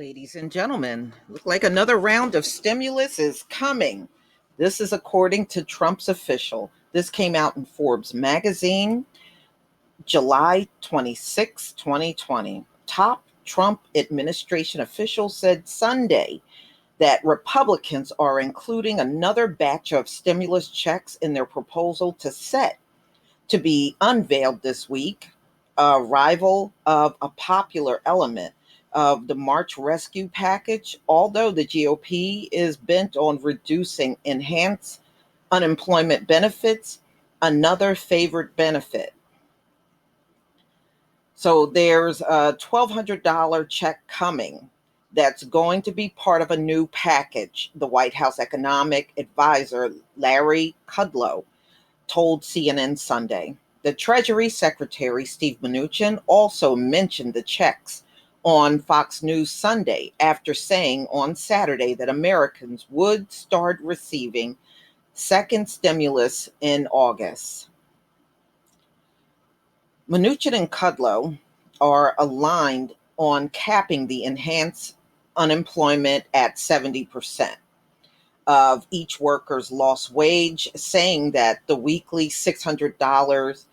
Ladies and gentlemen, look like another round of stimulus is coming. This is according to Trump's official. This came out in Forbes magazine, July 26, 2020. Top Trump administration official said Sunday that Republicans are including another batch of stimulus checks in their proposal to be unveiled this week, a rival of a popular element of the March rescue package, although the GOP is bent on reducing enhanced unemployment benefits, another favored benefit. So there's a $1,200 check coming that's going to be part of a new package, the White House economic advisor Larry Kudlow told CNN Sunday. The Treasury Secretary, Steve Mnuchin, also mentioned the checks on Fox News Sunday after saying on Saturday that Americans would start receiving second stimulus in August. Mnuchin and Kudlow are aligned on capping the enhanced unemployment at 70% of each worker's lost wage, saying that the weekly $600,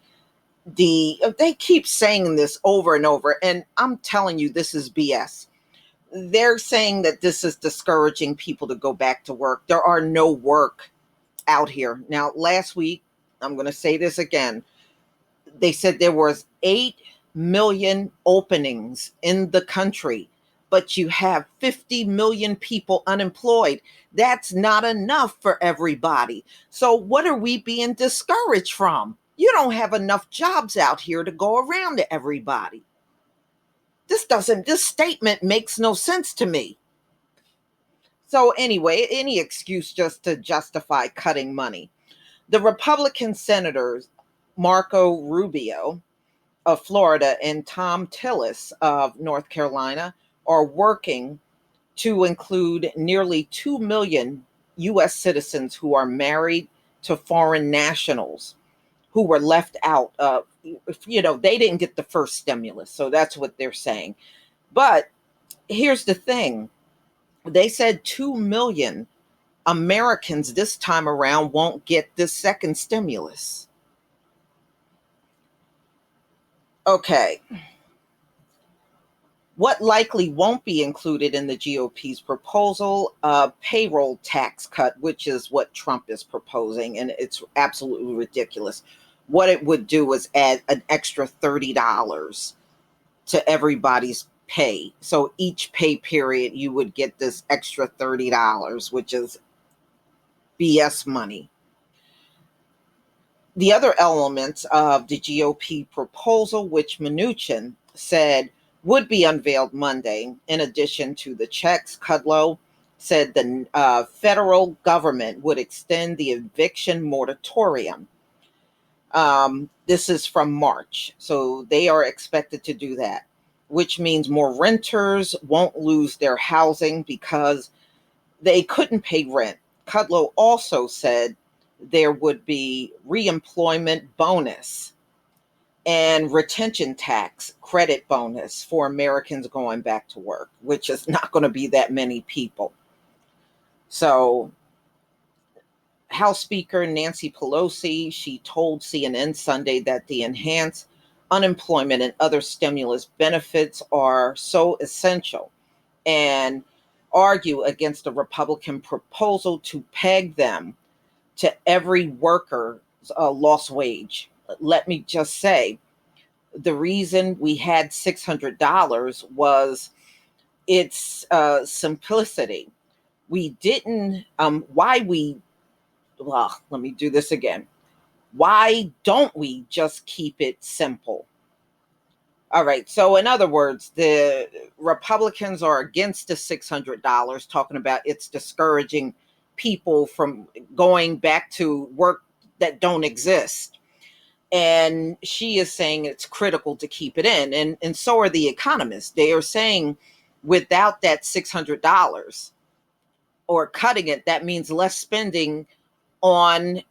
they keep saying this over and over, and I'm telling you, this is BS. They're saying that this is discouraging people to go back to work. There are no work out here. Now, last week, I'm going to say this again, they said there was 8 million openings in the country, but you have 50 million people unemployed. That's not enough for everybody. So what are we being discouraged from? You don't have enough jobs out here to go around to everybody. This statement makes no sense to me. So anyway, any excuse just to justify cutting money. The Republican senators, Marco Rubio of Florida and Tom Tillis of North Carolina, are working to include nearly 2 million U.S. citizens who are married to foreign nationals who were left out of, they didn't get the first stimulus. So that's what they're saying. But here's the thing. They said 2 million Americans this time around won't get this second stimulus. Okay. What likely won't be included in the GOP's proposal, a payroll tax cut, which is what Trump is proposing, and it's absolutely ridiculous. What it would do is add an extra $30 to everybody's pay. So each pay period, you would get this extra $30, which is BS money. The other elements of the GOP proposal, which Mnuchin said would be unveiled Monday, in addition to the checks, Kudlow said the federal government would extend the eviction moratorium. This is from March, so they are expected to do that, which means more renters won't lose their housing because they couldn't pay rent. Kudlow also said there would be reemployment bonus and retention tax credit bonus for Americans going back to work, which is not going to be that many people. So House Speaker Nancy Pelosi, she told CNN Sunday that the enhanced unemployment and other stimulus benefits are so essential and argue against the Republican proposal to peg them to every worker's lost wage. Let me just say, the reason we had $600 was its simplicity. We didn't, let me do this again. Why don't we just keep it simple? All right. So in other words, the Republicans are against the $600, talking about it's discouraging people from going back to work that don't exist. And she is saying it's critical to keep it in. And so are the economists. They are saying without that $600 or cutting it, that means less spending on,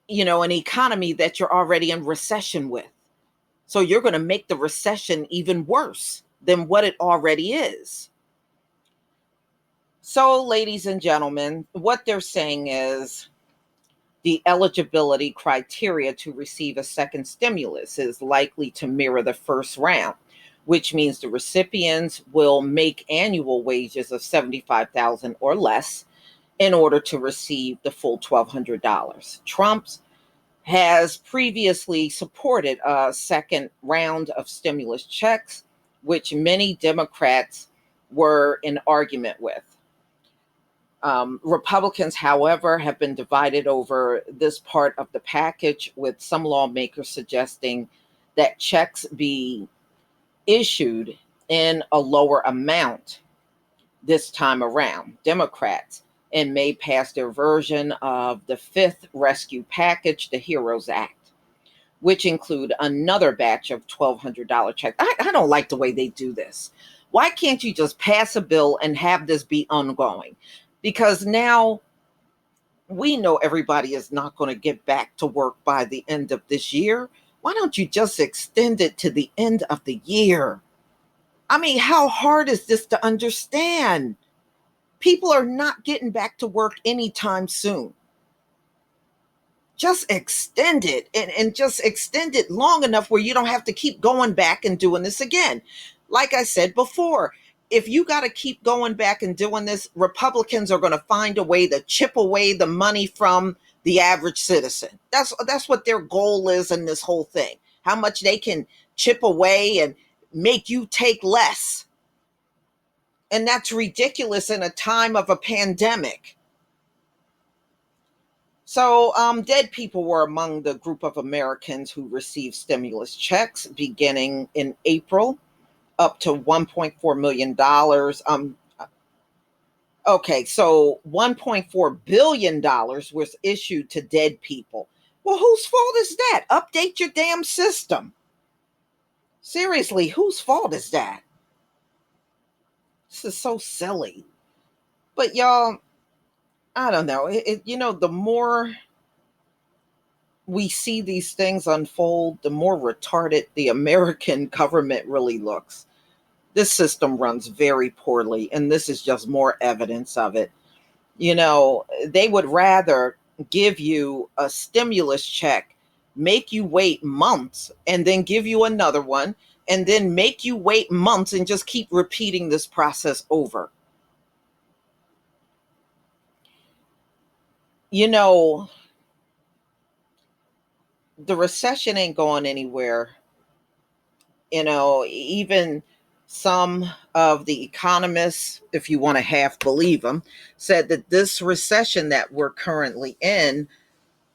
an economy that you're already in recession with. So you're going to make the recession even worse than what it already is. So, ladies and gentlemen, what they're saying is the eligibility criteria to receive a second stimulus is likely to mirror the first round, which means the recipients will make annual wages of $75,000 or less in order to receive the full $1,200. Trump has previously supported a second round of stimulus checks, which many Democrats were in argument with. Republicans, however, have been divided over this part of the package, with some lawmakers suggesting that checks be issued in a lower amount this time around. Democrats in May passed their version of the fifth rescue package, the HEROES Act, which include another batch of $1,200 checks. I don't like the way they do this. Why can't you just pass a bill and have this be ongoing? Because now we know everybody is not going to get back to work by the end of this year. Why don't you just extend it to the end of the year? I mean, how hard is this to understand? People are not getting back to work anytime soon. Just extend it and just extend it long enough where you don't have to keep going back and doing this again. Like I said before, if you got to keep going back and doing this, Republicans are going to find a way to chip away the money from the average citizen. That's what their goal is in this whole thing. How much they can chip away and make you take less. And that's ridiculous in a time of a pandemic. So, dead people were among the group of Americans who received stimulus checks beginning in April, up to $1.4 million. Okay, so $1.4 billion was issued to dead people. Well, whose fault is that? Update your damn system. Seriously, whose fault is that? This is so silly. But y'all, I don't know. The more we see these things unfold, the more retarded the American government really looks. This system runs very poorly, and this is just more evidence of it. They would rather give you a stimulus check, make you wait months, and then give you another one, and then make you wait months and just keep repeating this process over. The recession ain't going anywhere. Even some of the economists, if you want to half believe them, said that this recession that we're currently in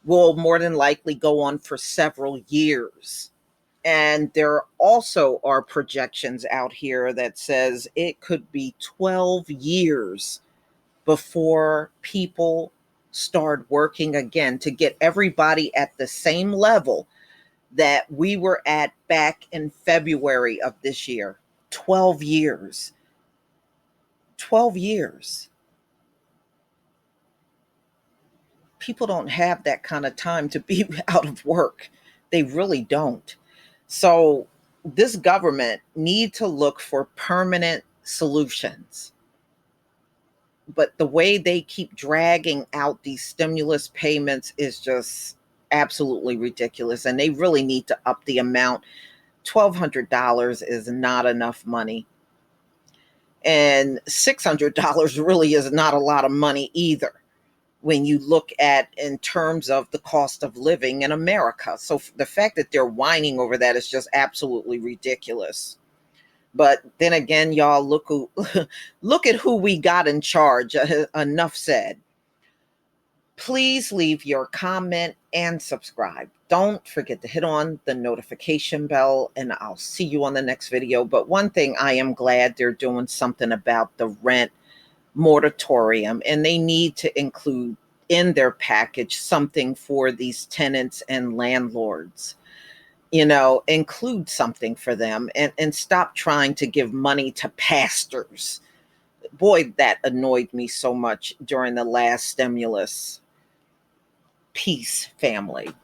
will more than likely go on for several years. And there also are projections out here that says it could be 12 years before people start working again to get everybody at the same level that we were at back in February of this year. 12 years. 12 years. People don't have that kind of time to be out of work. They really don't. So this government need to look for permanent solutions. But the way they keep dragging out these stimulus payments is just absolutely ridiculous. And they really need to up the amount. $1,200 is not enough money. And $600 really is not a lot of money either when you look at in terms of the cost of living in America. So the fact that they're whining over that is just absolutely ridiculous. But then again, y'all, look at who we got in charge. Enough said. Please leave your comment and subscribe. Don't forget to hit on the notification bell, and I'll see you on the next video. But one thing, I am glad they're doing something about the rent moratorium, and they need to include in their package something for these tenants and landlords. Include something for them, and stop trying to give money to pastors. Boy, that annoyed me so much during the last stimulus. Peace, family.